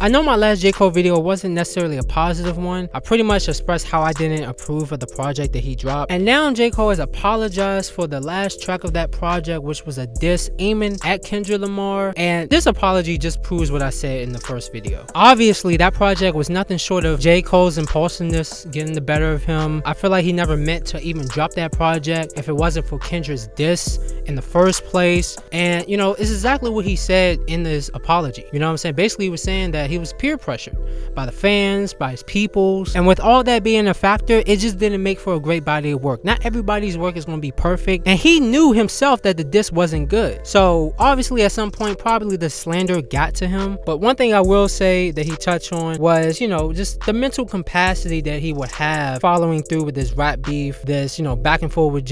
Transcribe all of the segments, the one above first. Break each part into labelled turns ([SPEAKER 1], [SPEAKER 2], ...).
[SPEAKER 1] I know my last J. Cole video wasn't necessarily a positive one. I pretty much expressed how I didn't approve of the project that he dropped. And now J. Cole has apologized for the last track of that project, which was a diss aiming at Kendrick Lamar. And this apology just proves what I said in the first video. Obviously, that project was nothing short of J. Cole's impulsiveness getting the better of him. I feel like he never meant to even drop that project if it wasn't for Kendrick's diss in the first place. And you know, it's exactly what he said in this apology. You know what I'm saying? Basically, he was saying that he was peer pressured by the fans, by his peoples, and with all that being a factor, it just didn't make for a great body of work. Not everybody's work is going to be perfect, and he knew himself that the diss wasn't good. So obviously at some point probably the slander got to him. But one thing I will say that he touched on was, you know, just the mental capacity that he would have following through with this rap beef, this, you know, back and forth with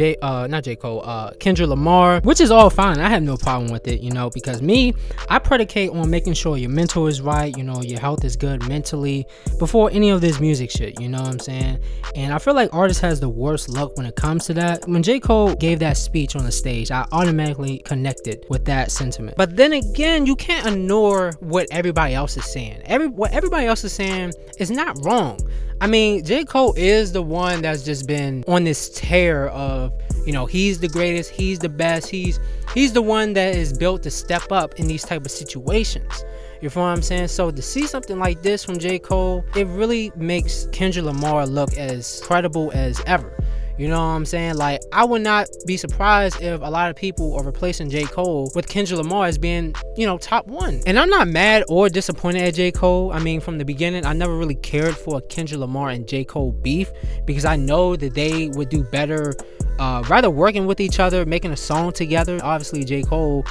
[SPEAKER 1] Kendrick Lamar, which is all fine. I have no problem with it, you know, because I predicate on making sure your mental is right, you know, your health is good mentally before any of this music shit, you know what I'm saying? And I feel like artists has the worst luck when it comes to that. When J. Cole gave that speech on the stage, I automatically connected with that sentiment. But then again, you can't ignore what everybody else is saying. What everybody else is saying is not wrong. I mean, J. Cole is the one that's just been on this tear of, you know, he's the greatest, he's the best, he's the one that is built to step up in these type of situations. You feel what I'm saying? So to see something like this from J. Cole, it really makes Kendrick Lamar look as credible as ever. You know what I'm saying? Like, I would not be surprised if a lot of people are replacing J. Cole with Kendrick Lamar as being, you know, top one. And I'm not mad or disappointed at J. Cole. I mean, from the beginning, I never really cared for Kendrick Lamar and J. Cole beef because I know that they would do better rather working with each other, making a song together. Obviously, J. Cole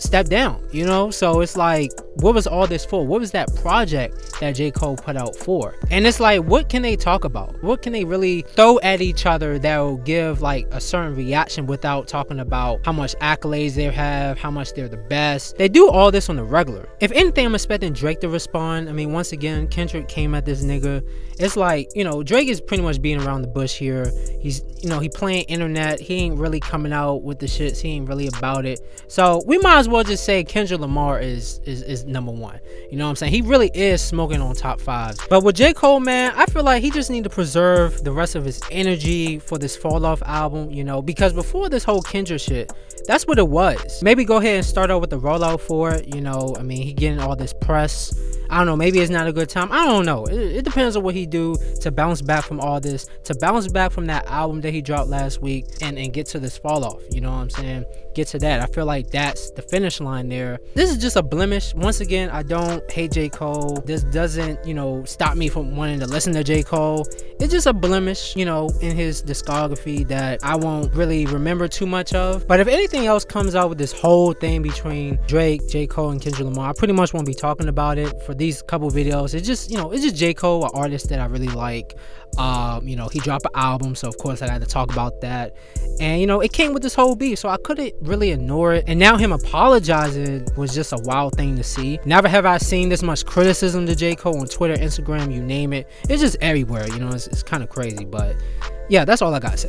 [SPEAKER 1] stepped down, you know, so it's like, what was all this for? What was that project that J. Cole put out for? And it's like, what can they talk about? What can they really throw at each other that will give like a certain reaction without talking about how much accolades they have, how much they're the best? They do all this on the regular. If anything, I'm expecting Drake to respond. I mean, once again, Kendrick came at this nigga. It's like, you know, Drake is pretty much being around the bush here. He's, you know, he playing internet. He ain't really coming out with the shits. He ain't really about it. So we might as well just say Kendrick Lamar is number one. You know what I'm saying? He really is smoking on top fives. But with J. Cole, man, I feel like he just need to preserve the rest of his energy for this Fall Off album, you know, because before this whole Kendrick shit, that's what it was. Maybe go ahead and start out with the rollout for it, you know. I mean, he getting all this press. I don't know, maybe it's not a good time. I don't know. It depends on what he do to bounce back from all this, to bounce back from that album that he dropped last week and get to this fall off. You know what I'm saying? Get to that. I feel like that's the finish line there. This is just a blemish. Once again, I don't hate J. Cole. This doesn't, you know, stop me from wanting to listen to J. Cole. It's just a blemish, you know, in his discography that I won't really remember too much of. But if anything else comes out with this whole thing between Drake, J. Cole, and Kendrick Lamar, I pretty much won't be talking about it for these couple videos. It's just, you know, it's just J. Cole, an artist that I really like. You know, he dropped an album, so of course I had to talk about that. And, you know, it came with this whole beef, so I couldn't really ignore it. And now him apologizing was just a wild thing to see. Never have I seen this much criticism to J. Cole on Twitter, Instagram, you name it. It's just everywhere, you know, it's kind of crazy. But yeah, that's all I gotta say.